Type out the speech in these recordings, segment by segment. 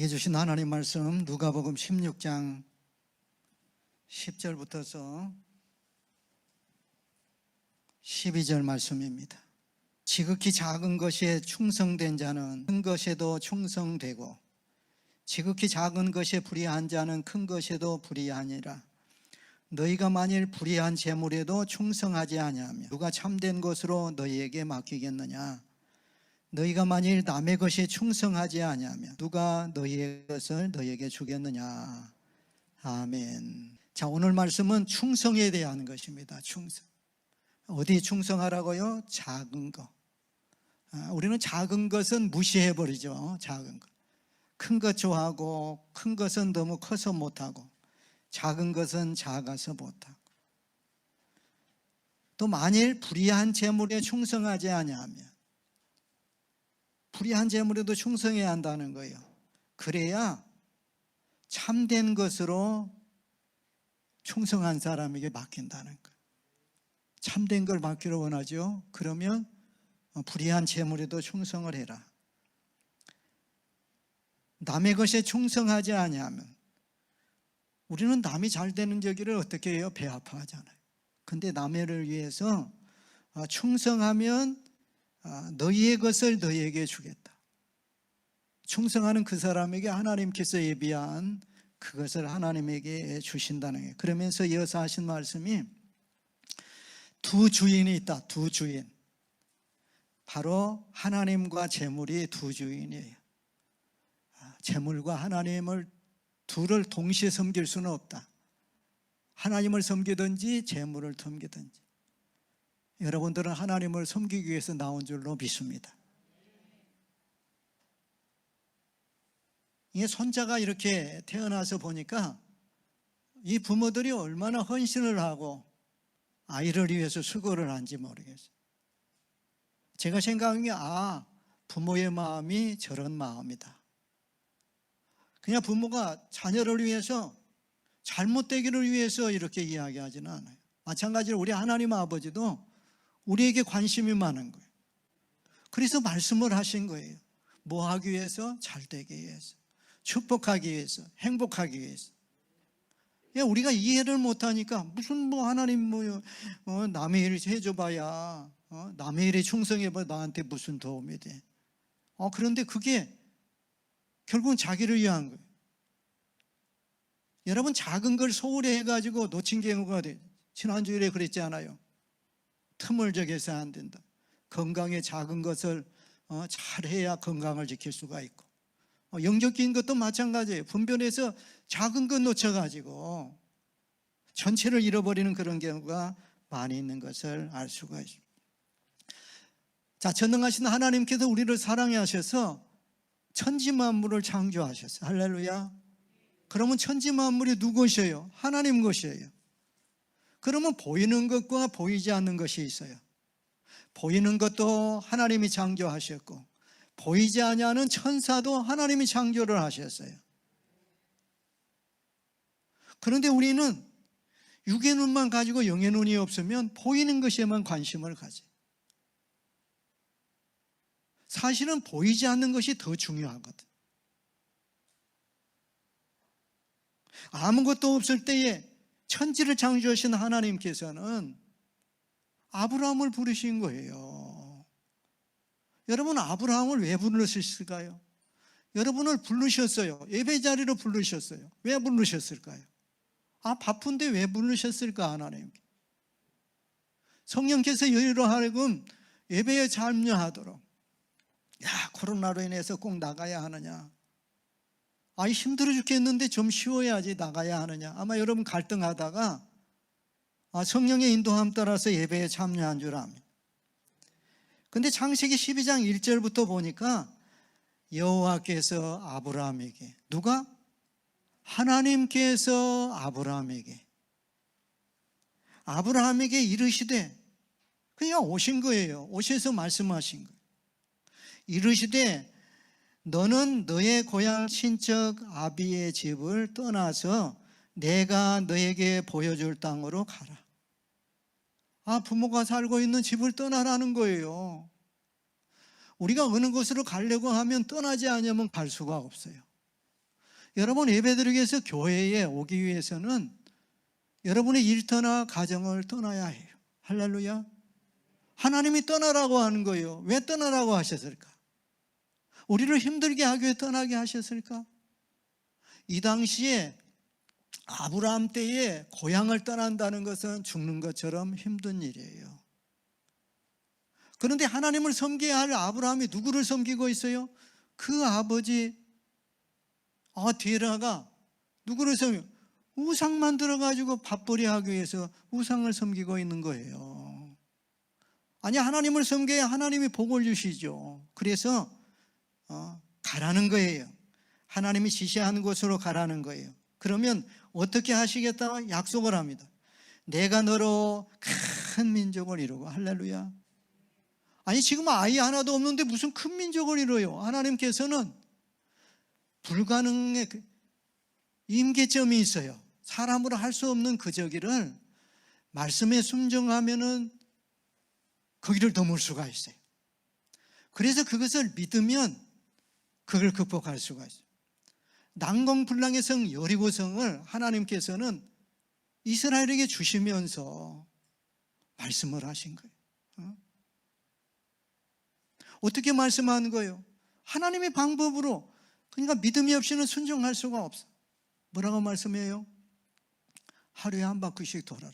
우리에게 주신 하나님 말씀 누가복음 16장 10절부터서 12절 말씀입니다. 지극히 작은 것에 충성된 자는 큰 것에도 충성되고 지극히 작은 것에 불의한 자는 큰 것에도 불의하니라. 너희가 만일 불의한 재물에도 충성하지 아니하면 누가 참된 것으로 너희에게 맡기겠느냐? 너희가 만일 남의 것에 충성하지 아니하면 누가 너희의 것을 너희에게 주겠느냐? 아멘. 자, 오늘 말씀은 충성에 대한 것입니다. 충성. 어디 충성하라고요? 작은 것. 우리는 작은 것은 무시해버리죠. 작은 것. 큰 것 좋아하고 큰 것은 너무 커서 못하고 작은 것은 작아서 못하고 또 만일 불의한 재물에 충성하지 아니하면 불의한 재물에도 충성해야 한다는 거예요. 그래야 참된 것으로 충성한 사람에게 맡긴다는 거예요. 참된 걸 맡기를 원하죠. 그러면 불의한 재물에도 충성을 해라. 남의 것에 충성하지 아니하면 우리는 남이 잘 되는 저기를 어떻게 해요? 배 아파하잖아요. 근데 남의를 위해서 충성하면 너희의 것을 너희에게 주겠다. 충성하는 그 사람에게 하나님께서 예비한 그것을 하나님에게 주신다는 거예요. 그러면서 이어서 하신 말씀이 두 주인이 있다. 두 주인. 바로 하나님과 재물이 두 주인이에요. 재물과 하나님을 둘을 동시에 섬길 수는 없다. 하나님을 섬기든지 재물을 섬기든지. 여러분들은 하나님을 섬기기 위해서 나온 줄로 믿습니다. 이 손자가 이렇게 태어나서 보니까 이 부모들이 얼마나 헌신을 하고 아이를 위해서 수고를 한지 모르겠어요. 제가 생각한 게 부모의 마음이 저런 마음이다. 그냥 부모가 자녀를 위해서 잘못되기를 위해서 이렇게 이야기하지는 않아요. 마찬가지로 우리 하나님 아버지도 우리에게 관심이 많은 거예요. 그래서 말씀을 하신 거예요. 뭐 하기 위해서? 잘되기 위해서, 축복하기 위해서, 행복하기 위해서. 우리가 이해를 못하니까 무슨 하나님 남의 일을 해줘봐야 남의 일에 충성해봐 나한테 무슨 도움이 돼. 그런데 그게 결국은 자기를 위한 거예요. 여러분 작은 걸 소홀히 해가지고 놓친 경우가 돼요. 지난주일에 그랬지 않아요? 틈을 저기서 안 된다. 건강에 작은 것을 잘해야 건강을 지킬 수가 있고 영적인 것도 마찬가지예요. 분별해서 작은 것 놓쳐가지고 전체를 잃어버리는 그런 경우가 많이 있는 것을 알 수가 있습니다. 자, 전능하신 하나님께서 우리를 사랑해 하셔서 천지 만물을 창조하셨어요. 할렐루야. 그러면 천지 만물이 누구 것이에요? 하나님 것이에요. 그러면 보이는 것과 보이지 않는 것이 있어요. 보이는 것도 하나님이 창조하셨고 보이지 아니하는 천사도 하나님이 창조를 하셨어요. 그런데 우리는 육의 눈만 가지고 영의 눈이 없으면 보이는 것에만 관심을 가져요. 사실은 보이지 않는 것이 더 중요하거든. 아무것도 없을 때에 천지를 창조하신 하나님께서는 아브라함을 부르신 거예요. 여러분 아브라함을 왜 부르셨을까요? 여러분을 부르셨어요. 예배 자리로 부르셨어요. 왜 부르셨을까요? 바쁜데 왜 부르셨을까 하나님께? 성령께서 여리로 하여금 예배에 참여하도록 코로나로 인해서 꼭 나가야 하느냐? 힘들어 죽겠는데 좀 쉬어야지 나가야 하느냐? 아마 여러분 갈등하다가 성령의 인도함 따라서 예배에 참여한 줄 압니다. 근데 창세기 12장 1절부터 보니까 여호와께서 아브라함에게 누가? 하나님께서 아브라함에게 이르시되 그냥 오신 거예요. 오셔서 말씀하신 거예요. 이르시되 너는 너의 고향 친척 아비의 집을 떠나서 내가 너에게 보여줄 땅으로 가라. 부모가 살고 있는 집을 떠나라는 거예요. 우리가 어느 곳으로 가려고 하면 떠나지 않으면 갈 수가 없어요. 여러분 예배드리기 위해서 교회에 오기 위해서는 여러분의 일터나 가정을 떠나야 해요. 할렐루야. 하나님이 떠나라고 하는 거예요. 왜 떠나라고 하셨을까? 우리를 힘들게 하기 위해 떠나게 하셨을까? 이 당시에 아브라함 때에 고향을 떠난다는 것은 죽는 것처럼 힘든 일이에요. 그런데 하나님을 섬겨야 할 아브라함이 누구를 섬기고 있어요? 그 아버지 데라가 누구를 섬겨? 우상 만들어가지고 밥벌이 하기 위해서 우상을 섬기고 있는 거예요. 아니, 하나님을 섬겨야 하나님이 복을 주시죠. 그래서 가라는 거예요. 하나님이 지시하는 곳으로 가라는 거예요. 그러면 어떻게 하시겠다? 약속을 합니다. 내가 너로 큰 민족을 이루고. 할렐루야. 아니, 지금 아이 하나도 없는데 무슨 큰 민족을 이뤄요? 하나님께서는 불가능의 임계점이 있어요. 사람으로 할 수 없는 그 저기를 말씀에 순종하면은 거기를 넘을 수가 있어요. 그래서 그것을 믿으면 그걸 극복할 수가 있어요. 난공불락의 성 여리고성을 하나님께서는 이스라엘에게 주시면서 말씀을 하신 거예요. 어떻게 말씀하는 거예요? 하나님의 방법으로. 그러니까 믿음이 없이는 순종할 수가 없어. 뭐라고 말씀해요? 하루에 한 바퀴씩 돌아라.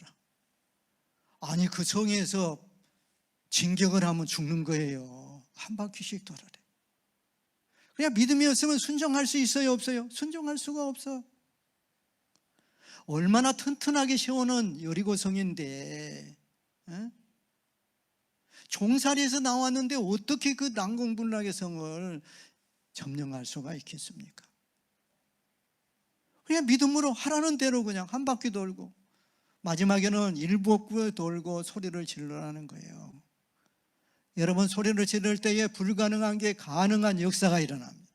아니, 그 성에서 진격을 하면 죽는 거예요. 한 바퀴씩 돌아라. 그냥 믿음이 없으면 순종할 수 있어요, 없어요? 순종할 수가 없어. 얼마나 튼튼하게 세우는 여리고성인데, 종살이에서 나왔는데 어떻게 그 난공불락의 성을 점령할 수가 있겠습니까? 그냥 믿음으로 하라는 대로 그냥 한 바퀴 돌고 마지막에는 일복구 돌고 소리를 질러라는 거예요. 여러분, 소리를 지를 때에 불가능한 게 가능한 역사가 일어납니다.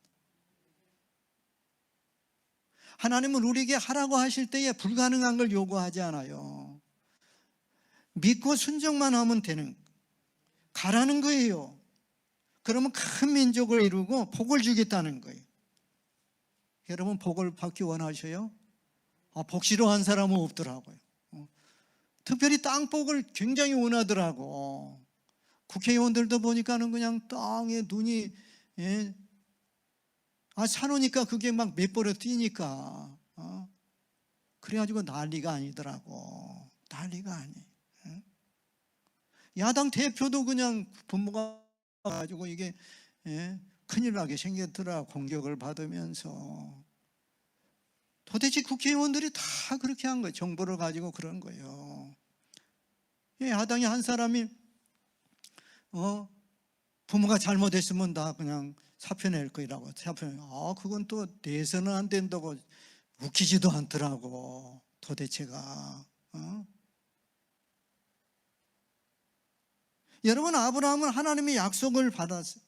하나님은 우리에게 하라고 하실 때에 불가능한 걸 요구하지 않아요. 믿고 순종만 하면 되는, 가라는 거예요. 그러면 큰 민족을 이루고 복을 주겠다는 거예요. 여러분, 복을 받기 원하셔요? 복 싫어한 사람은 없더라고요. 특별히 땅복을 굉장히 원하더라고. 국회의원들도 보니까는 그냥 땅에 눈이, 사놓으니까 그게 막 몇 번을 뛰니까, 그래가지고 난리가 아니더라고. 난리가 아니에요. 야당 대표도 그냥 분모가 가지고 이게, 큰일 나게 생겼더라. 공격을 받으면서. 도대체 국회의원들이 다 그렇게 한 거예요. 정보를 가지고 그런 거예요. 야당의 한 사람이 부모가 잘못했으면 다 그냥 사표 낼 거라고. 그건 또 내서는 안 된다고. 웃기지도 않더라고. 도대체가. 여러분, 아브라함은 하나님의 약속을 받았어요.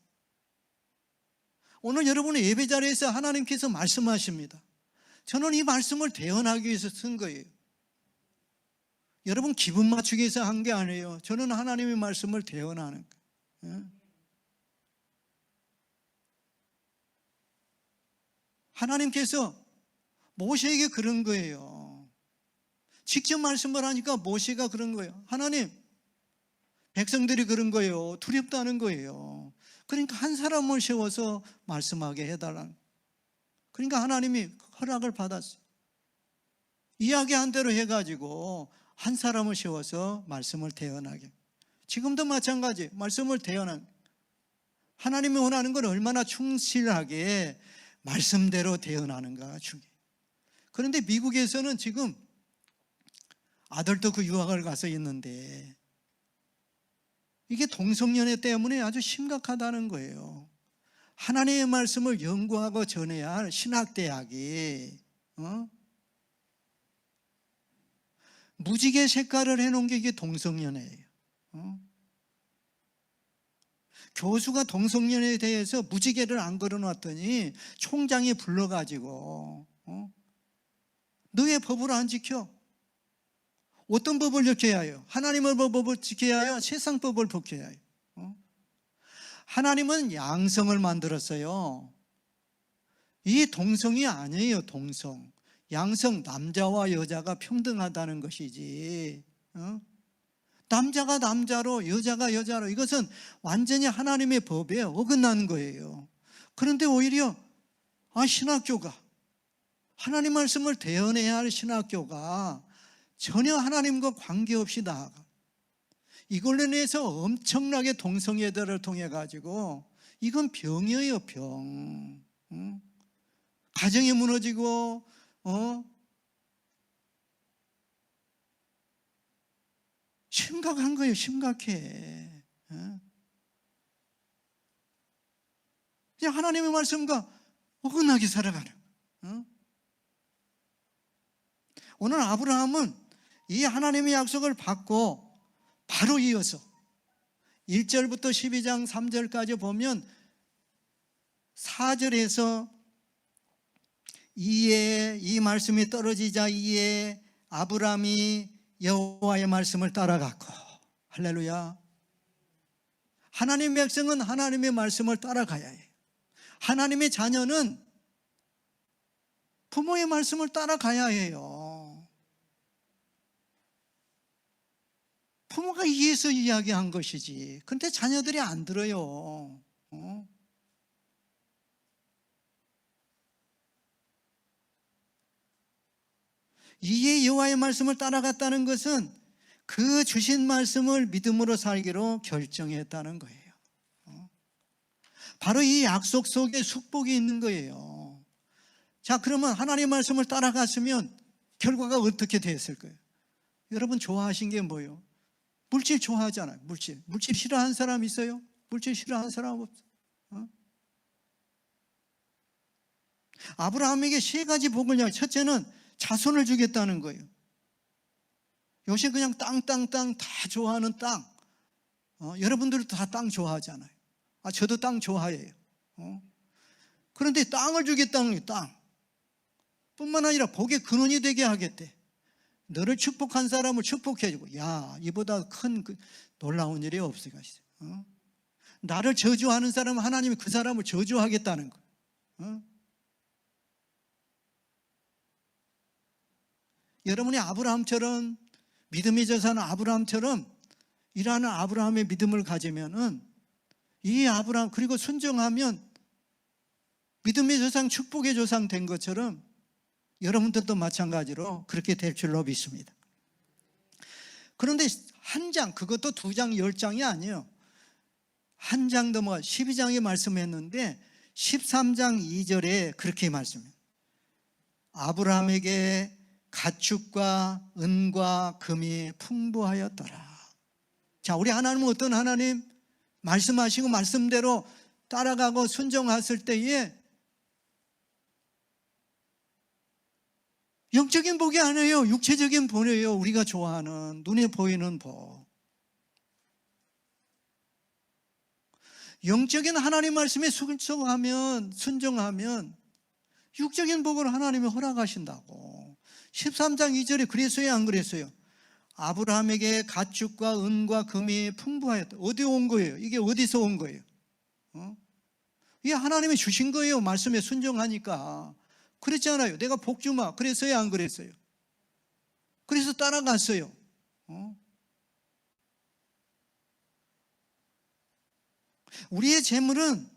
오늘 여러분의 예배 자리에서 하나님께서 말씀하십니다. 저는 이 말씀을 대언하기 위해서 쓴 거예요. 여러분 기분 맞추기 위해서 한 게 아니에요. 저는 하나님의 말씀을 대언하는 거예요. 하나님께서 모세에게 그런 거예요. 직접 말씀을 하니까 모세가 그런 거예요. 하나님, 백성들이 그런 거예요. 두렵다는 거예요. 그러니까 한 사람을 세워서 말씀하게 해달라는. 그러니까 하나님이 허락을 받았어요. 이야기한 대로 해가지고 한 사람을 세워서 말씀을 대언하게. 지금도 마찬가지. 말씀을 대언한. 하나님이 원하는 건 얼마나 충실하게 말씀대로 대언하는가 중요해요. 그런데 미국에서는 지금 아들도 그 유학을 가서 있는데 이게 동성연애 때문에 아주 심각하다는 거예요. 하나님의 말씀을 연구하고 전해야 할 신학대학이 무지개 색깔을 해놓은 게 이게 동성연애예요. 교수가 동성연애에 대해서 무지개를 안 걸어놨더니 총장이 불러가지고 너의 법을 안 지켜. 어떤 법을 지켜야 해요? 하나님의 법을 지켜야 해요? 세상 법을 지켜야 해요? 하나님은 양성을 만들었어요. 이 동성이 아니에요. 동성. 양성, 남자와 여자가 평등하다는 것이지. 남자가 남자로 여자가 여자로, 이것은 완전히 하나님의 법에 어긋나는 거예요. 그런데 오히려 신학교가, 하나님 말씀을 대언해야 할 신학교가 전혀 하나님과 관계없이 나아가, 이걸로 인해서 엄청나게 동성애들을 통해 가지고, 이건 병이에요. 병. 가정이 무너지고 심각한 거예요. 심각해. 그냥 하나님의 말씀과 어긋나게 살아가는. 오늘 아브라함은 이 하나님의 약속을 받고 바로 이어서 1절부터 12장 3절까지 보면 4절에서 이에, 이 말씀이 떨어지자 이에 아브라함이 여호와의 말씀을 따라갔고, 할렐루야. 하나님의 백성은 하나님의 말씀을 따라가야 해요. 하나님의 자녀는 부모의 말씀을 따라가야 해요. 부모가 이해해서 이야기한 것이지. 근데 자녀들이 안 들어요. 이에 여호와의 말씀을 따라갔다는 것은 그 주신 말씀을 믿음으로 살기로 결정했다는 거예요. 바로 이 약속 속에 축복이 있는 거예요. 자, 그러면 하나님의 말씀을 따라갔으면 결과가 어떻게 됐을 거예요? 여러분 좋아하신 게 뭐예요? 물질 좋아하잖아요. 물질 싫어하는 사람 있어요? 물질 싫어하는 사람 없어요? 아브라함에게 세 가지 복을 양, 첫째는 자손을 주겠다는 거예요. 요새 그냥 땅 다 좋아하는 땅. 여러분들도 다 땅 좋아하잖아요. 저도 땅 좋아해요. 그런데 땅을 주겠다는 거예요. 땅. 뿐만 아니라 복의 근원이 되게 하겠대. 너를 축복한 사람을 축복해주고, 야, 이보다 큰 놀라운 일이 없을 것이다. 나를 저주하는 사람은 하나님이 그 사람을 저주하겠다는 거예요. 여러분이 아브라함처럼, 믿음의 조상 아브라함처럼 일하는 아브라함의 믿음을 가지면은, 이 아브라함, 그리고 순종하면 믿음의 조상, 축복의 조상 된 것처럼 여러분들도 마찬가지로 그렇게 될 줄로 믿습니다. 그런데 한 장, 그것도 2장, 10장이 아니에요. 한 장 넘어가 12장에 말씀했는데 13장 2절에 그렇게 말씀해요. 아브라함에게 가축과 은과 금이 풍부하였더라. 자, 우리 하나님은 어떤 하나님? 말씀하시고 말씀대로 따라가고 순종했을 때에 영적인 복이 아니에요. 육체적인 복이에요. 우리가 좋아하는 눈에 보이는 복. 영적인 하나님 말씀에 순종하면 육적인 복을 하나님이 허락하신다고. 13장 2절에 그랬어요, 안 그랬어요? 아브라함에게 가축과 은과 금이 풍부하였다. 어디 온 거예요? 이게 어디서 온 거예요? 이게 하나님이 주신 거예요. 말씀에 순종하니까. 그랬잖아요. 내가 복 주마. 그랬어요, 안 그랬어요? 그래서 따라갔어요. 우리의 재물은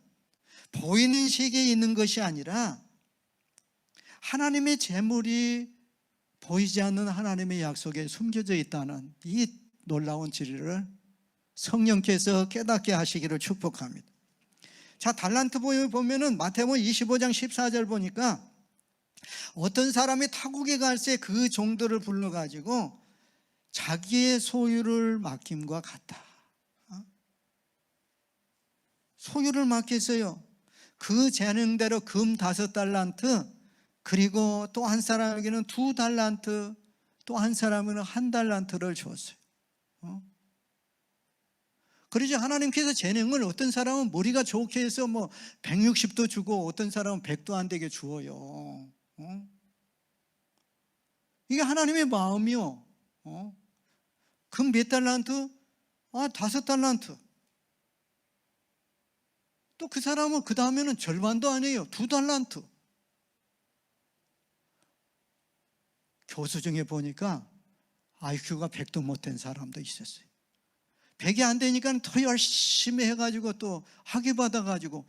보이는 세계에 있는 것이 아니라 하나님의 재물이 보이지 않는 하나님의 약속에 숨겨져 있다는 이 놀라운 진리를 성령께서 깨닫게 하시기를 축복합니다. 자, 달란트 보면은 마태복음 25장 14절 보니까 어떤 사람이 타국에 갈 때 그 종들을 불러가지고 자기의 소유를 맡김과 같다. 소유를 맡겼어요. 그 재능대로 금 5달란트, 그리고 또 한 사람에게는 2달란트, 또 한 사람에게는 1달란트를 줬어요. 그러죠. 하나님께서 재능을 어떤 사람은 머리가 좋게 해서 160도 주고 어떤 사람은 100도 안 되게 주어요. 이게 하나님의 마음이요. 금 몇 달란트? 5달란트. 또 그 사람은 그 다음에는 절반도 아니에요. 2달란트. 교수 중에 보니까 IQ가 100도 못 된 사람도 있었어요. 100이 안 되니까 더 열심히 해가지고 또 학위 받아가지고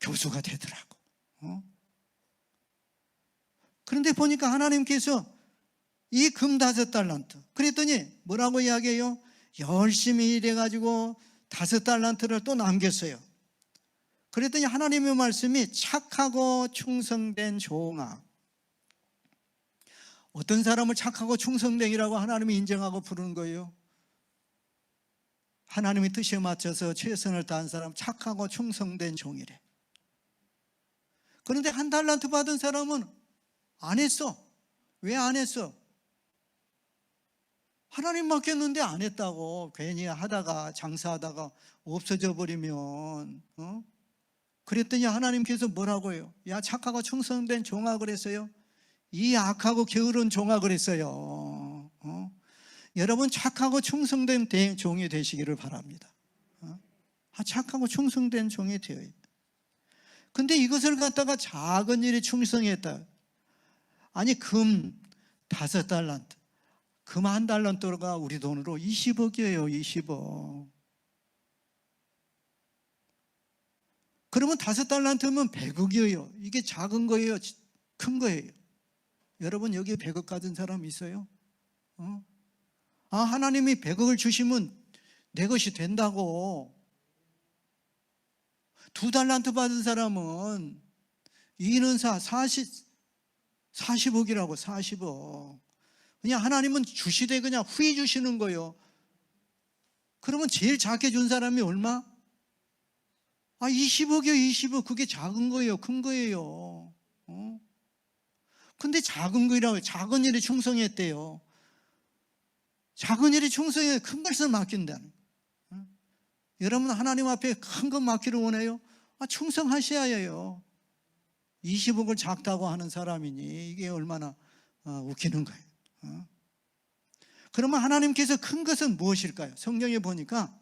교수가 되더라고. 그런데 보니까 하나님께서 이 금 5달란트, 그랬더니 뭐라고 이야기해요? 열심히 일해가지고 5달란트를 또 남겼어요. 그랬더니 하나님의 말씀이 착하고 충성된 종아. 어떤 사람을 착하고 충성된이라고 하나님이 인정하고 부르는 거예요? 하나님의 뜻에 맞춰서 최선을 다한 사람, 착하고 충성된 종이래. 그런데 1달란트 받은 사람은 안 했어. 왜 안 했어? 하나님 맡겼는데 안 했다고. 괜히 하다가 장사하다가 없어져 버리면 그랬더니 하나님께서 뭐라고 해요? 야, 착하고 충성된 종아 그랬어요? 이 악하고 게으른 종아 그랬어요. 여러분 착하고 충성된 종이 되시기를 바랍니다. 착하고 충성된 종이 되어요. 근데 이것을 갖다가 작은 일에 충성했다. 아니 금 5달란트, 금 1달란트가 우리 돈으로 20억이에요. 20억. 그러면 5달란트면 100억이에요. 이게 작은 거예요? 큰 거예요? 여러분 여기 100억 가진 사람 있어요? 하나님이 100억을 주시면 내 것이 된다고. 2달란트 받은 사람은 이는사 40억이라고. 40억. 그냥 하나님은 주시되 그냥 후히 주시는 거예요. 그러면 제일 작게 준 사람이 얼마? 20억이요. 20억. 그게 작은 거예요? 큰 거예요? 근데 작은 거라고, 작은 일에 충성했대요. 작은 일에 충성해 큰 것을 맡긴다는. 여러분 하나님 앞에 큰 것 맡기를 원해요? 충성하셔야 해요. 20억을 작다고 하는 사람이니 이게 얼마나 웃기는 거예요. 그러면 하나님께서 큰 것은 무엇일까요? 성경에 보니까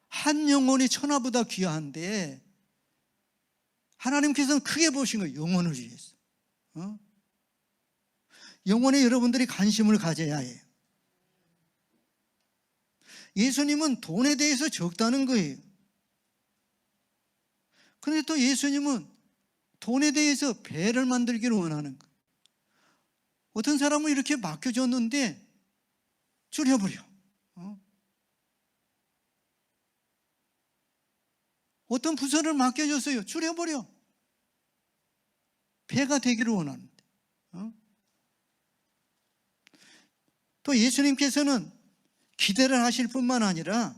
한 영혼이 천하보다 귀한데 하나님께서는 크게 보신 거예요. 영혼을 위해서. 영혼에 여러분들이 관심을 가져야 해요. 예수님은 돈에 대해서 적다는 거예요. 그런데 또 예수님은 돈에 대해서 배를 만들기를 원하는 거예요. 어떤 사람은 이렇게 맡겨줬는데 줄여버려. 어떤 부서를 맡겨줬어요. 줄여버려. 배가 되기를 원하는데. 또 예수님께서는 기대를 하실 뿐만 아니라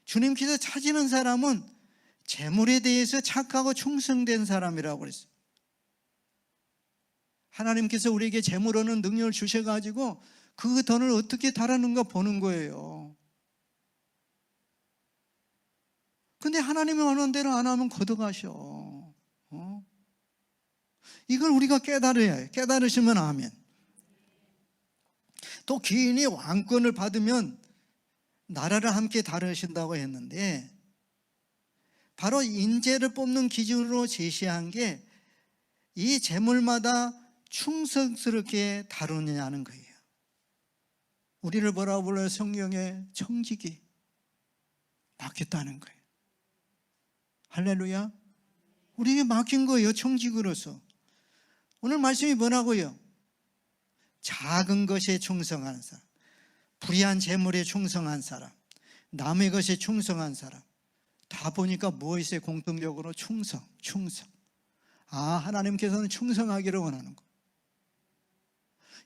주님께서 찾으는 사람은 재물에 대해서 착하고 충성된 사람이라고 그랬어요. 하나님께서 우리에게 재물로는 능력을 주셔가지고 그 돈을 어떻게 다루는가 보는 거예요. 근데 하나님이 원하는 대로 안 하면 걷어가셔. 이걸 우리가 깨달아야 해요. 깨달으시면 아멘. 또 귀인이 왕권을 받으면 나라를 함께 다루신다고 했는데 바로 인재를 뽑는 기준으로 제시한 게 이 재물마다 충성스럽게 다루느냐는 거예요. 우리를 뭐라고 불러요? 성경에 청지기 맡겼다는 거예요. 할렐루야. 우리에게 맡긴 거예요. 청지기로서. 오늘 말씀이 뭐라고요? 작은 것에 충성하는 사람, 불의한 재물에 충성한 사람, 남의 것에 충성한 사람, 다 보니까 뭐 있어요? 공통적으로 충성. 하나님께서는 충성하기를 원하는 거.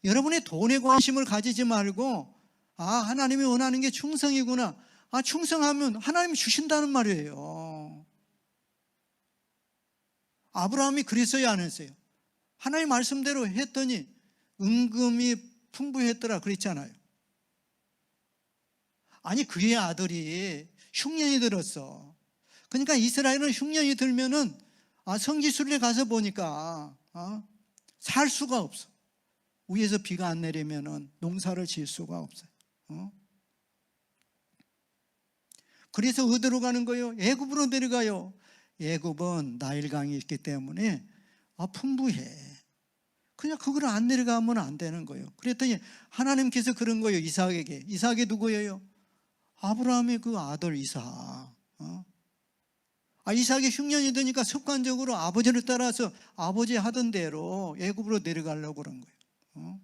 여러분의 돈에 관심을 가지지 말고 하나님이 원하는 게 충성이구나. 충성하면 하나님이 주신다는 말이에요. 아브라함이 그랬어요, 안 했어요? 하나님 말씀대로 했더니 은금이 풍부했더라 그랬잖아요. 아니 그의 아들이 흉년이 들었어. 그러니까 이스라엘은 흉년이 들면은 성지순례 가서 보니까 살 수가 없어. 위에서 비가 안 내리면은 농사를 지을 수가 없어요. 그래서 어디로 가는 거예요? 애굽으로 내려가요. 애굽은 나일강이 있기 때문에 풍부해. 그냥 그걸 안 내려가면 안 되는 거예요. 그랬더니 하나님께서 그런 거예요. 이삭에게. 이삭이 누구예요? 아브라함의 그 아들 이삭. 이삭이 흉년이 되니까 습관적으로 아버지를 따라서 아버지 하던 대로 애굽으로 내려가려고 그런 거예요.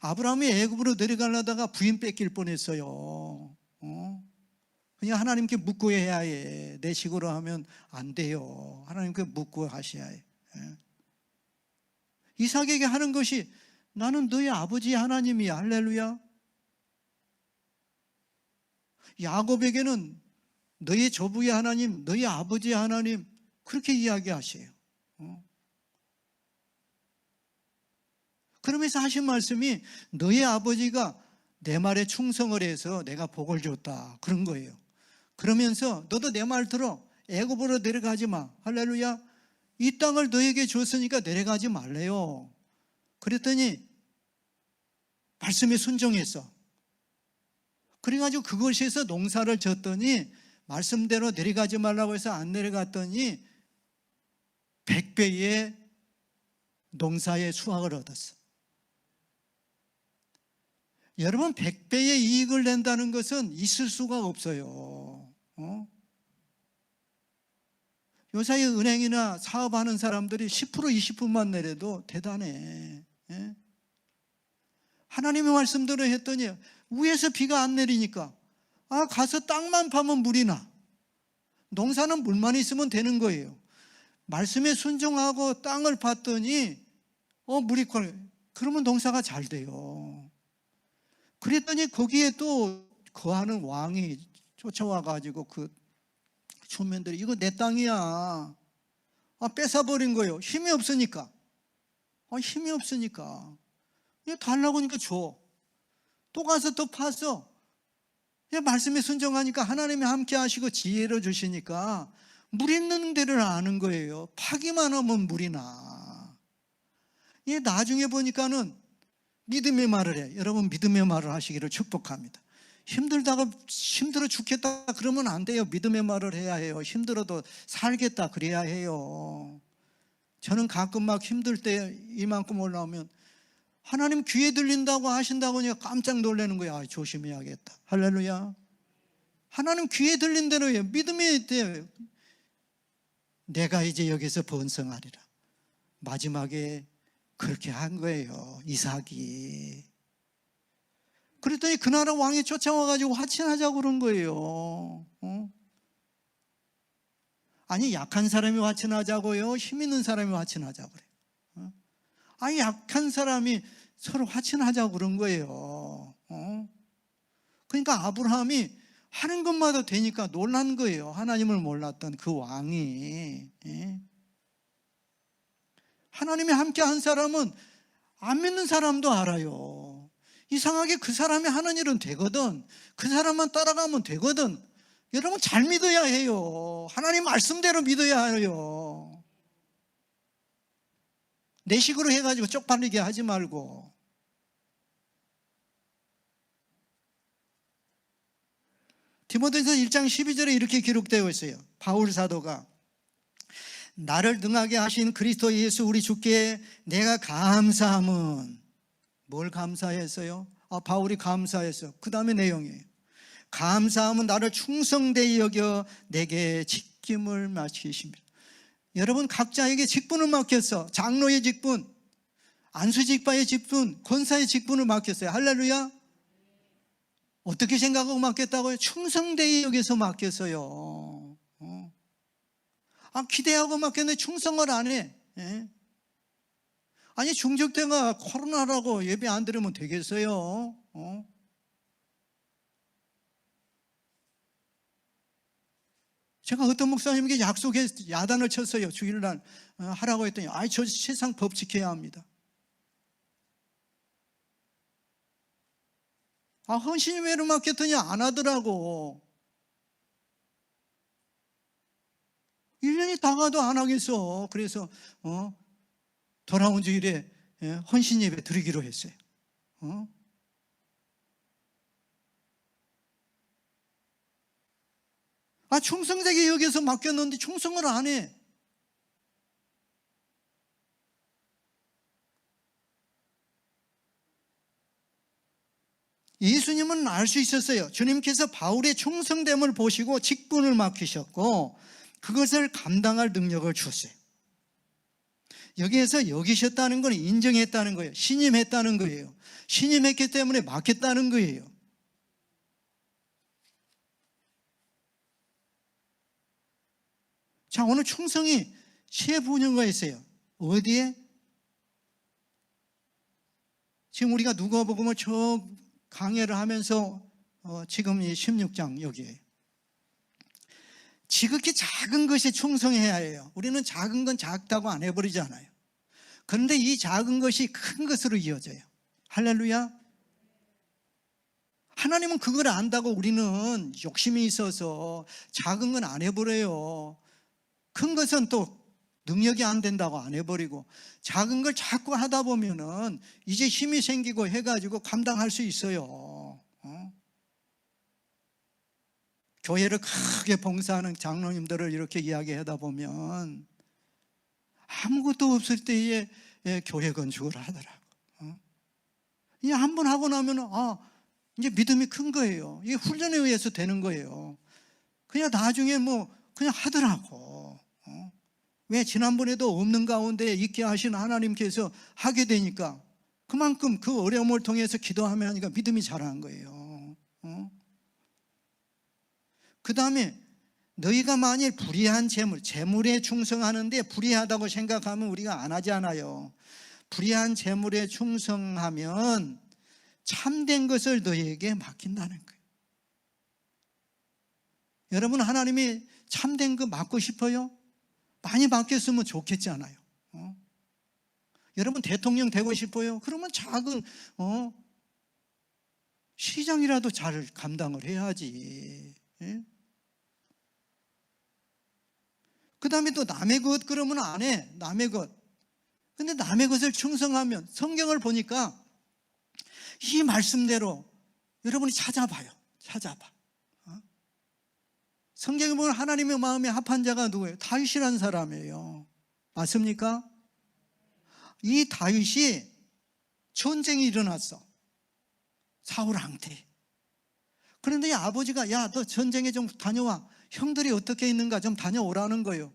아브라함이 애굽으로 내려가려다가 부인 뺏길 뻔했어요. 그냥 하나님께 묻고 해야 해. 내 식으로 하면 안 돼요. 하나님께 묻고 하셔야 해. 이삭에게 하는 것이 나는 너의 아버지 하나님이야. 할렐루야. 야곱에게는 너의 조부의 하나님, 너의 아버지 하나님 그렇게 이야기하세요. 그러면서 하신 말씀이 너의 아버지가 내 말에 충성을 해서 내가 복을 줬다 그런 거예요. 그러면서 너도 내 말 들어. 애굽으로 내려가지 마. 할렐루야. 이 땅을 너에게 줬으니까 내려가지 말래요. 그랬더니 말씀에 순종했어. 그래가지고 그곳에서 농사를 졌더니 말씀대로 내려가지 말라고 해서 안 내려갔더니 100배의 농사의 수확을 얻었어. 여러분 100배의 이익을 낸다는 것은 있을 수가 없어요. 요사이 은행이나 사업하는 사람들이 10% 20%만 내려도 대단해. 하나님의 말씀대로 했더니 위에서 비가 안 내리니까 가서 땅만 파면 물이 나. 농사는 물만 있으면 되는 거예요. 말씀에 순종하고 땅을 팠더니 물이 그러면 농사가 잘 돼요. 그랬더니 거기에 또 거하는 왕이 쫓아와가지고 그 초면들이 이거 내 땅이야. 뺏어버린 거예요. 힘이 없으니까. 힘이 없으니까. 달라고 하니까 줘. 또 가서 또 파서. 말씀에 순종하니까 하나님이 함께 하시고 지혜를 주시니까 물 있는 데를 아는 거예요. 파기만 하면 물이 나. 나중에 보니까는 믿음의 말을 해. 여러분 믿음의 말을 하시기를 축복합니다. 힘들어 죽겠다 그러면 안 돼요. 믿음의 말을 해야 해요. 힘들어도 살겠다 그래야 해요. 저는 가끔 막 힘들 때 이만큼 올라오면 하나님 귀에 들린다고 하신다고 하니까 깜짝 놀라는 거야. 조심해야겠다. 할렐루야. 하나님 귀에 들린 대로 해요. 믿음이 돼요. 내가 이제 여기서 번성하리라. 마지막에 그렇게 한 거예요. 이삭이. 그랬더니 그 나라 왕이 쫓아와가지고 화친하자고 그런 거예요. 아니 약한 사람이 화친하자고요? 힘 있는 사람이 화친하자고 그래요. 약한 사람이 서로 화친하자고 그런 거예요. 그러니까 아브라함이 하는 것마다 되니까 놀란 거예요. 하나님을 몰랐던 그 왕이. 하나님이 함께 한 사람은 안 믿는 사람도 알아요. 이상하게 그 사람이 하는 일은 되거든. 그 사람만 따라가면 되거든. 여러분 잘 믿어야 해요. 하나님 말씀대로 믿어야 해요. 내 식으로 해가지고 쪽팔리게 하지 말고. 디모데전서 1장 12절에 이렇게 기록되어 있어요. 바울 사도가 나를 능하게 하신 그리스도 예수 우리 주께 내가 감사함은 뭘 감사했어요? 바울이 감사했어요. 그 다음에 내용이에요. 감사함은 나를 충성되이 여겨 내게 직분을 맡기십니다. 여러분 각자에게 직분을 맡겼어. 장로의 직분, 안수직파의 직분, 권사의 직분을 맡겼어요. 할렐루야. 어떻게 생각하고 맡겼다고요? 충성되이 여기서 맡겼어요. 기대하고 맡겼는데 충성을 안 해. 아니 중적대가 코로나라고 예배 안 드리면 되겠어요? 제가 어떤 목사님에게 약속에 야단을 쳤어요. 주일날 하라고 했더니 저 세상 법 지켜야 합니다. 헌신이 왜로 맡겼더니 안 하더라고. 1년이 다 가도 안 하겠어. 그래서 돌아온 주일에 헌신 예배 드리기로 했어요. 충성되게 여기서 맡겼는데 충성을 안 해. 예수님은 알 수 있었어요. 주님께서 바울의 충성됨을 보시고 직분을 맡기셨고 그것을 감당할 능력을 주었어요. 여기에서 여기셨다는 건 인정했다는 거예요. 신임했다는 거예요. 신임했기 때문에 맡겼다는 거예요. 자, 오늘 충성이 세 분야가 있어요. 어디에? 지금 우리가 누가복음을 저 강해를 하면서 지금 이 16장 여기에 지극히 작은 것이 충성해야 해요. 우리는 작은 건 작다고 안 해버리잖아요. 그런데 이 작은 것이 큰 것으로 이어져요. 할렐루야. 하나님은 그걸 안다고 우리는 욕심이 있어서 작은 건 안 해버려요. 큰 것은 또 능력이 안 된다고 안 해버리고 작은 걸 자꾸 하다 보면은 이제 힘이 생기고 해가지고 감당할 수 있어요. 교회를 크게 봉사하는 장로님들을 이렇게 이야기하다 보면 아무것도 없을 때에 교회 건축을 하더라고. 이제 한 번 하고 나면 이제 믿음이 큰 거예요. 이게 훈련에 의해서 되는 거예요. 그냥 나중에 그냥 하더라고. 왜? 지난번에도 없는 가운데 있게 하신 하나님께서 하게 되니까 그만큼 그 어려움을 통해서 기도하면 하니까 믿음이 자라는 거예요. 그 다음에 너희가 만일 불의한 재물에 충성하는데 불의하다고 생각하면 우리가 안 하지 않아요. 불의한 재물에 충성하면 참된 것을 너희에게 맡긴다는 거예요. 여러분, 하나님이 참된 거 맡고 싶어요? 많이 맡겼으면 좋겠잖아요. 여러분, 대통령 되고 싶어요? 그러면 작은 시장이라도 잘 감당을 해야지. 예? 그 다음에 또 남의 것 그러면 안 해. 남의 것. 근데 남의 것을 충성하면 성경을 보니까 이 말씀대로 여러분이 찾아봐요. 찾아봐. 성경에 보면 하나님의 마음에 합한 자가 누구예요? 다윗이라는 사람이에요. 맞습니까? 이 다윗이 전쟁이 일어났어. 사울한테. 그런데 이 아버지가 야, 너 전쟁에 좀 다녀와. 형들이 어떻게 있는가 좀 다녀오라는 거예요.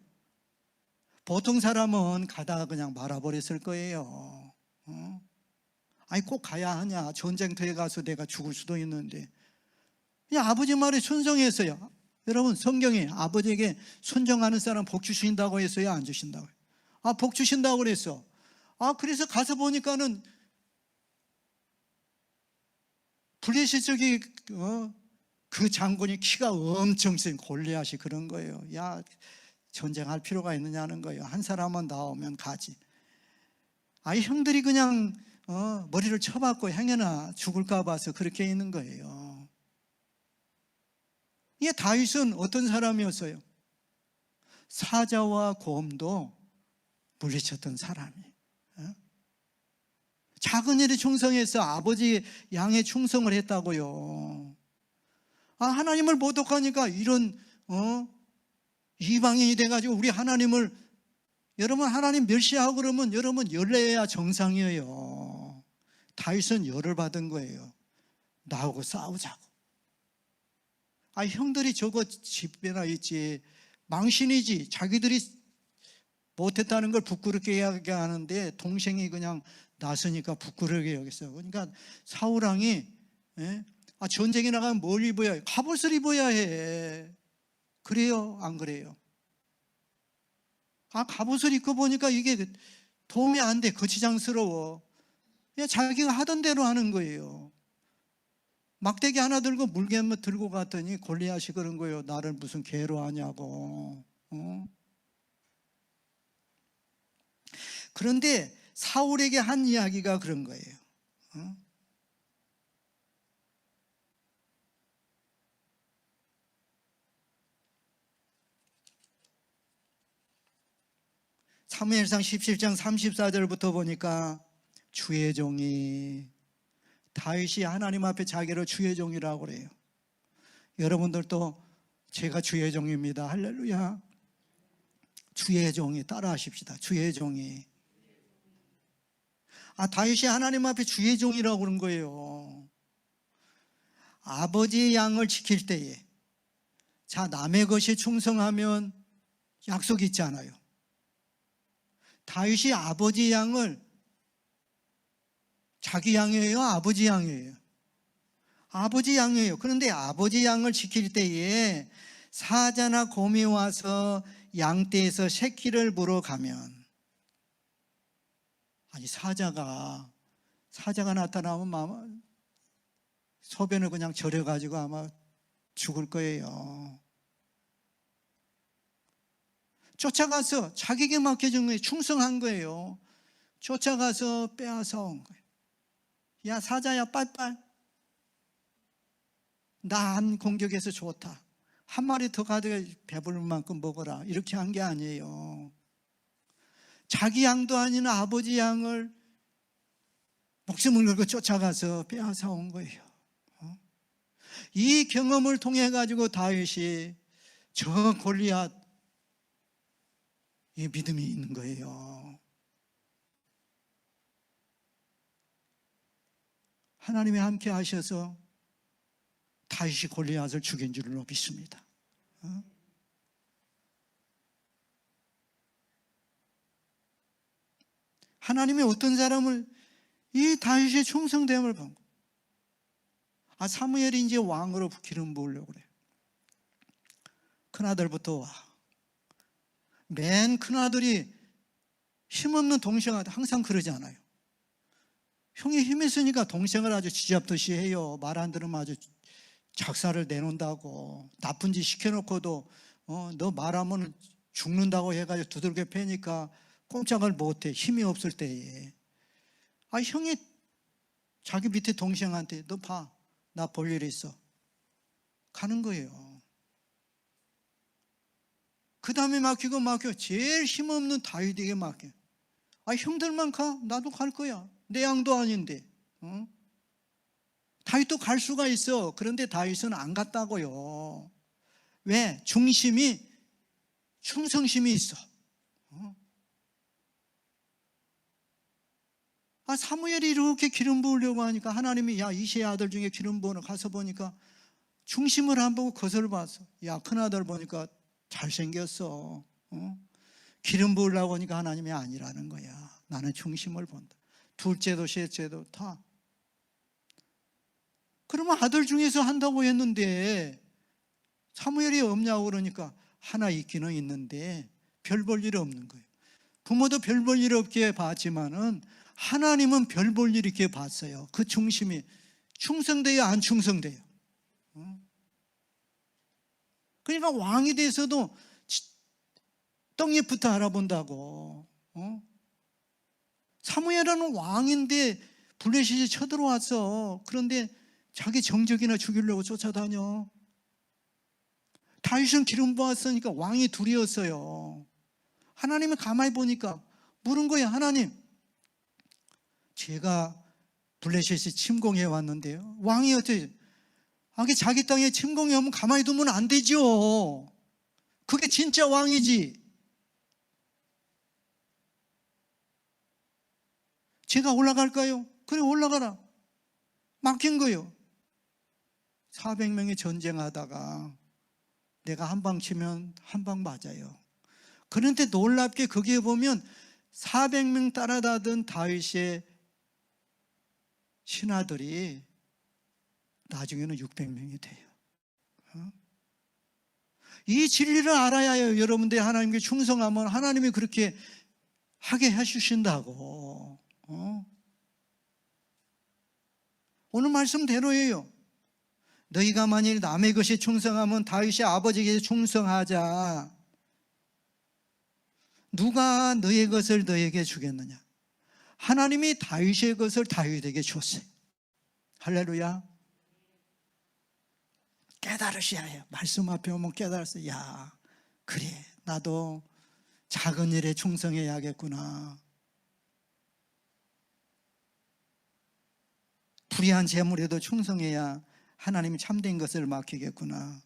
보통 사람은 가다가 그냥 말아버렸을 거예요. 아니 꼭 가야 하냐. 전쟁터에 가서 내가 죽을 수도 있는데. 이 아버지 말에 순종했어요. 여러분, 성경에 아버지에게 순종하는 사람 복 주신다고 했어요? 안 주신다고 해요? 복 주신다고 그랬어. 그래서 가서 보니까는 블레셋 쪽이 그 장군이 키가 엄청 센 골리앗이 그런 거예요. 야, 전쟁할 필요가 있느냐는 거예요. 한 사람만 나오면 가지. 형들이 그냥 머리를 쳐박고 행여나 죽을까 봐서 그렇게 있는 거예요. 이 다윗은 어떤 사람이었어요? 사자와 곰도 물리쳤던 사람이에요. 작은 일에 충성해서 아버지 양에 충성을 했다고요. 하나님을 모독하니까 이런 이방인이 돼가지고 우리 하나님을, 여러분 하나님 멸시하고 그러면 여러분 열내야 정상이에요. 다윗은 열을 받은 거예요. 나하고 싸우자고. 형들이 저거 집배나 있지, 망신이지. 자기들이 못했다는 걸 부끄럽게 이야기하는데 동생이 그냥 나서니까 부끄럽게 여겼어요. 그러니까 사울왕이 전쟁에 나가면 뭘 입어야 해? 갑옷을 입어야 해. 그래요? 안 그래요? 갑옷을 입고 보니까 이게 도움이 안 돼. 거치장스러워. 그냥 자기가 하던 대로 하는 거예요. 막대기 하나 들고 물개만 들고 갔더니 골리앗이 그런 거예요. 나를 무슨 개로 하냐고. 그런데 사울에게 한 이야기가 그런 거예요. 사무엘상 17장 34절부터 보니까 주의 종이, 다윗이 하나님 앞에 자기를 주의 종이라고 그래요. 여러분들도 제가 주의 종입니다. 할렐루야. 주의 종이, 따라 하십시다. 주의 종이. 다윗이 하나님 앞에 주의 종이라고 그런 거예요. 아버지의 양을 지킬 때에, 자, 남의 것에 충성하면 약속이 있잖아요. 다윗이 아버지 양을, 자기 양이에요, 아버지 양이에요? 아버지 양이에요. 그런데 아버지 양을 지킬 때에 사자나 곰이 와서 양떼에서 새끼를 물어가면, 아니 사자가 나타나면 소변을 그냥 절여가지고 아마 죽을 거예요. 쫓아가서 자기에게 맡겨준 거예요. 충성한 거예요. 쫓아가서 빼앗아 온 거예요. 야 사자야 빨빨, 나 안 공격해서 좋다, 한 마리 더 가져가 배부를 만큼 먹어라, 이렇게 한 게 아니에요. 자기 양도 아닌 아버지 양을 목숨을 걸고 쫓아가서 빼앗아 온 거예요. 이 경험을 통해 가지고 다윗이 저 골리앗, 이 믿음이 있는 거예요. 하나님이 함께 하셔서 다윗이 골리앗을 죽인 줄로 믿습니다. 하나님이 어떤 사람을, 이 다윗의 충성됨을 본 거예요. 사무엘이 이제 왕으로 기름 부으려고 그래요. 큰아들부터 와. 맨 큰아들이 힘없는 동생한테 항상 그러지 않아요. 형이 힘 있으니까 동생을 아주 쥐잡듯이 해요. 말 안 들으면 아주 작사를 내놓는다고. 나쁜 짓 시켜놓고도 너 말하면 죽는다고 해가지고 두들겨 패니까 꼼짝을 못해, 힘이 없을 때에. 형이 자기 밑에 동생한테 너 봐, 나 볼 일 있어, 가는 거예요. 그 다음에 맡기고 제일 힘없는 다윗에게 맡겨. 형들만 가, 나도 갈 거야, 내 양도 아닌데. 다윗도 갈 수가 있어. 그런데 다윗은 안 갔다고요. 왜? 충성심이 있어. 사무엘이 이렇게 기름 부으려고 하니까 하나님이 야 이새의 아들 중에 기름 부으러 가서 보니까 중심을 안 보고 겉을 봤어. 야 큰아들 보니까 잘생겼어. 기름 부으려고 하니까 하나님이 아니라는 거야. 나는 중심을 본다. 둘째도 셋째도 다. 그러면 아들 중에서 한다고 했는데 사무엘이 없냐고 그러니까 하나 있기는 있는데 별 볼 일 없는 거예요. 부모도 별 볼 일 없게 봤지만은 하나님은 별 볼 일 있게 봤어요. 그 중심이 충성돼요, 안 충성돼요? 그러니까 왕이 돼서도 떡잎부터 알아본다고. 사무엘은 왕인데 블레셋이 쳐들어왔어. 그런데 자기 정적이나 죽이려고 쫓아다녀. 다윗은 기름 부었으니까 왕이 둘이었어요. 하나님이 가만히 보니까 물은 거예요. 하나님, 제가 블레셋이 침공해 왔는데요, 왕이 어떻게 자기 땅에 침공해 오면 가만히 두면 안 되죠. 그게 진짜 왕이지. 제가 올라갈까요? 그래 올라가라. 맡긴 거예요. 400명이 전쟁하다가 내가 한 방 치면 한 방 맞아요. 그런데 놀랍게 거기에 보면 400명 따라다던 다윗의 신하들이 나중에는 600명이 돼요. 이 진리를 알아야 해요. 여러분들이 하나님께 충성하면 하나님이 그렇게 하게 해주신다고. 오늘 말씀대로예요. 너희가 만일 남의 것에 충성하면 다윗이 아버지에게 충성하자. 누가 너의 것을 너에게 주겠느냐? 하나님이 다윗의 것을 다윗에게 줬어요. 할렐루야. 깨달으셔야 해요. 말씀 앞에 오면 깨달았어요. 야, 그래 나도 작은 일에 충성해야겠구나. 불의한 재물에도 충성해야 하나님이 참된 것을 맡기겠구나.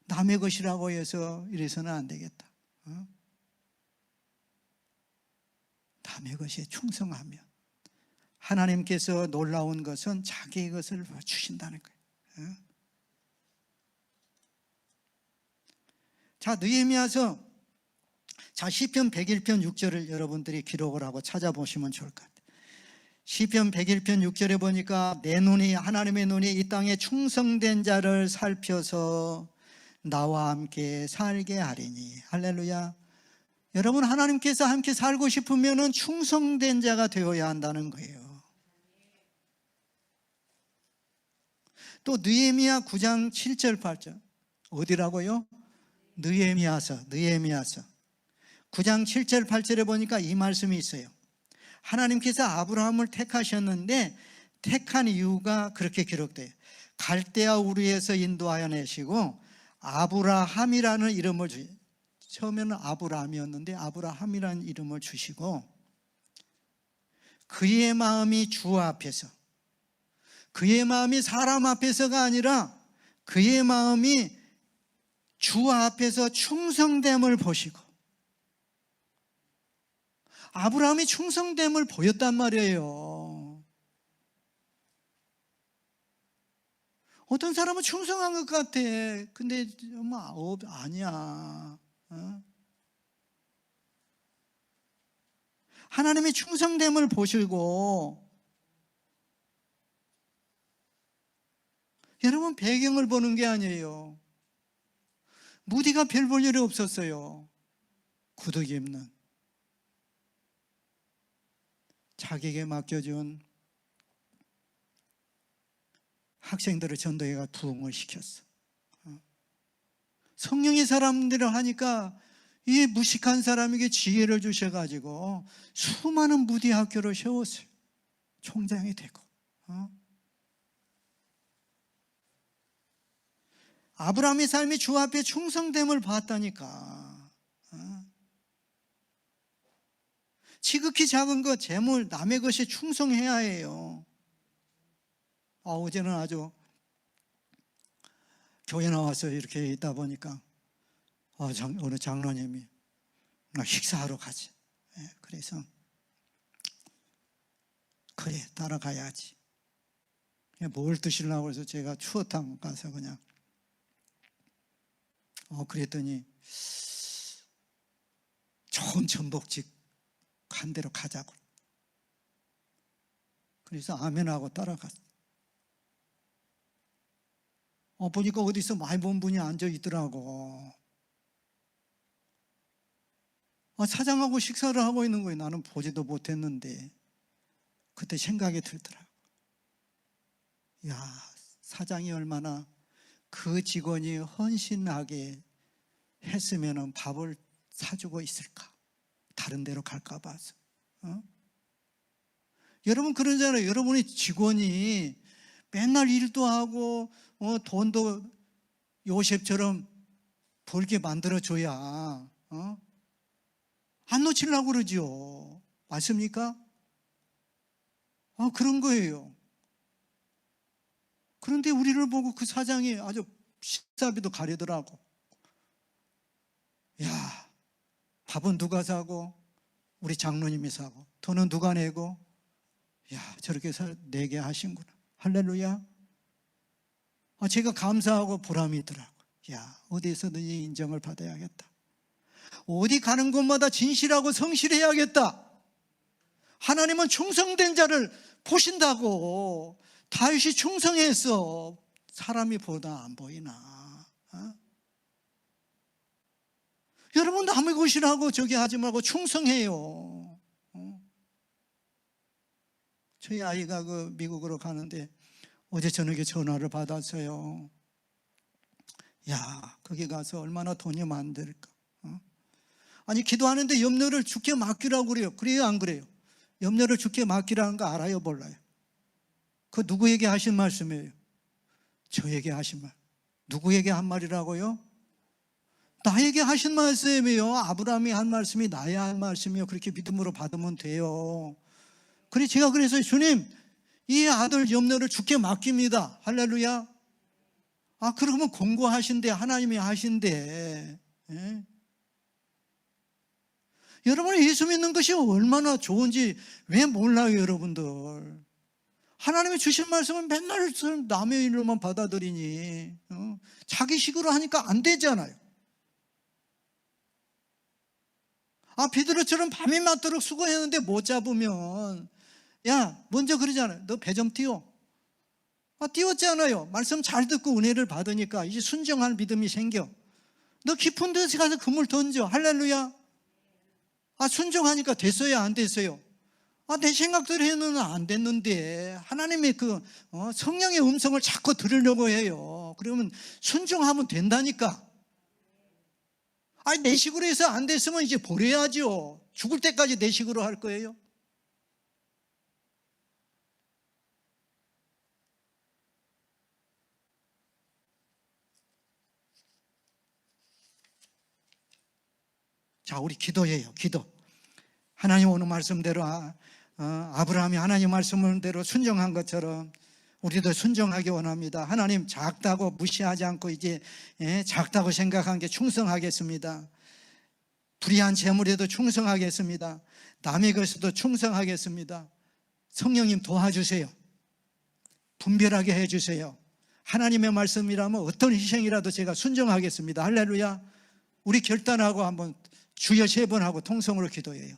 남의 것이라고 해서 이래서는 안 되겠다. 남의 것에 충성하면 하나님께서 놀라운 것은 자기의 것을 주신다는 거예요. 자, 느헤미야서, 자, 시편 101편 6절을 여러분들이 기록을 하고 찾아보시면 좋을 것 같아요. 시편 101편 6절에 보니까 내 눈이, 하나님의 눈이 이 땅에 충성된 자를 살펴서 나와 함께 살게 하리니. 할렐루야. 여러분, 하나님께서 함께 살고 싶으면 충성된 자가 되어야 한다는 거예요. 또 느헤미야 9장 7절 8절 어디라고요? 느헤미야서 9장 7절 8절에 보니까 이 말씀이 있어요. 하나님께서 아브라함을 택하셨는데 택한 이유가 그렇게 기록돼요. 갈대아 우르에서 인도하여 내시고 아브라함이라는 이름을 처음에는 아브라함이었는데 아브라함이라는 이름을 주시고, 그의 마음이 주 앞에서, 그의 마음이 사람 앞에서가 아니라 그의 마음이 주 앞에서 충성됨을 보시고, 아브라함이 충성됨을 보였단 말이에요. 어떤 사람은 충성한 것 같아. 근데 아니야. 하나님의 충성됨을 보시고, 여러분, 배경을 보는 게 아니에요. 무디가 별 볼 일이 없었어요. 구두기 입는 자기에게 맡겨준 학생들을 전도회가 부흥을 시켰어. 성령의 사람들을 하니까 이 무식한 사람에게 지혜를 주셔가지고 수많은 무디 학교를 세웠어요. 총장이 되고. 아브라함의 삶이 주 앞에 충성됨을 봤다니까. 지극히 작은 것, 재물, 남의 것에 충성해야 해요. 어제는 아주 교회 나와서 이렇게 있다 보니까 어느 장로님이 나 식사하러 가지. 그래서 그래, 따라가야지. 뭘 드시려고 해서 제가 추어탕 가서 그냥 그랬더니 좋은 전복집 한 대로 가자고. 그래서 아멘하고 따라갔어. 보니까 어디서 많이 본 분이 앉아 있더라고. 사장하고 식사를 하고 있는 거예요. 나는 보지도 못했는데 그때 생각이 들더라고. 야, 사장이 얼마나 그 직원이 헌신하게 했으면 밥을 사주고 있을까? 다른 데로 갈까 봐서. 여러분 그러잖아요. 여러분이 직원이 맨날 일도 하고 돈도 요셉처럼 벌게 만들어줘야 안 놓치려고 그러죠. 맞습니까? 그런 거예요. 그런데 우리를 보고 그 사장이 아주 식사비도 가리더라고. 야, 밥은 누가 사고 우리 장로님이 사고 돈은 누가 내고, 야, 저렇게 내게 하신구나. 할렐루야. 제가 감사하고 보람이 있더라고. 야, 어디에서든지 인정을 받아야겠다. 어디 가는 곳마다 진실하고 성실해야겠다. 하나님은 충성된 자를 보신다고. 다윗이 충성했어. 사람이 보다 안 보이나? 여러분, 남의 것이라고 저기 하지 말고 충성해요. 저희 아이가 미국으로 가는데 어제 저녁에 전화를 받았어요. 야, 거기 가서 얼마나 돈이 많을까? 아니, 기도하는데 염려를 주께 맡기라고 그래요. 그래요, 안 그래요? 염려를 주께 맡기라는 거 알아요, 몰라요? 그 누구에게 하신 말씀이에요? 저에게 하신 말. 누구에게 한 말이라고요? 나에게 하신 말씀이에요. 아브라함이 한 말씀이 나의 한 말씀이요. 그렇게 믿음으로 받으면 돼요. 제가 그래서 주님, 이 아들 염려를 주께 맡깁니다. 할렐루야. 그러면 공고하신대. 하나님이 하신대. 예? 여러분, 예수 믿는 것이 얼마나 좋은지 왜 몰라요, 여러분들? 하나님이 주신 말씀을 맨날 남의 일로만 받아들이니 자기식으로 하니까 안 되잖아요. 베드로처럼 밤이 맞도록 수고했는데 못 잡으면 야 먼저 그러잖아요. 너 배 좀 띄워. 띄웠잖아요. 말씀 잘 듣고 은혜를 받으니까 이제 순종할 믿음이 생겨. 너 깊은 데서 가서 그물 던져. 할렐루야. 순종하니까 됐어요, 안 됐어요? 내 생각대로 해는 안 됐는데 하나님의 성령의 음성을 자꾸 들으려고 해요. 그러면 순종하면 된다니까. 내 식으로 해서 안 됐으면 이제 버려야죠. 죽을 때까지 내 식으로 할 거예요. 자, 우리 기도해요. 기도. 하나님 오늘 말씀대로 아브라함이 하나님 말씀대로 순종한 것처럼 우리도 순종하기 원합니다. 하나님 작다고 무시하지 않고 이제 작다고 생각한 게 충성하겠습니다. 불의한 재물에도 충성하겠습니다. 남의 것에도 충성하겠습니다. 성령님 도와주세요. 분별하게 해주세요. 하나님의 말씀이라면 어떤 희생이라도 제가 순종하겠습니다. 할렐루야. 우리 결단하고 한번 주여 3번 하고 통성으로 기도해요.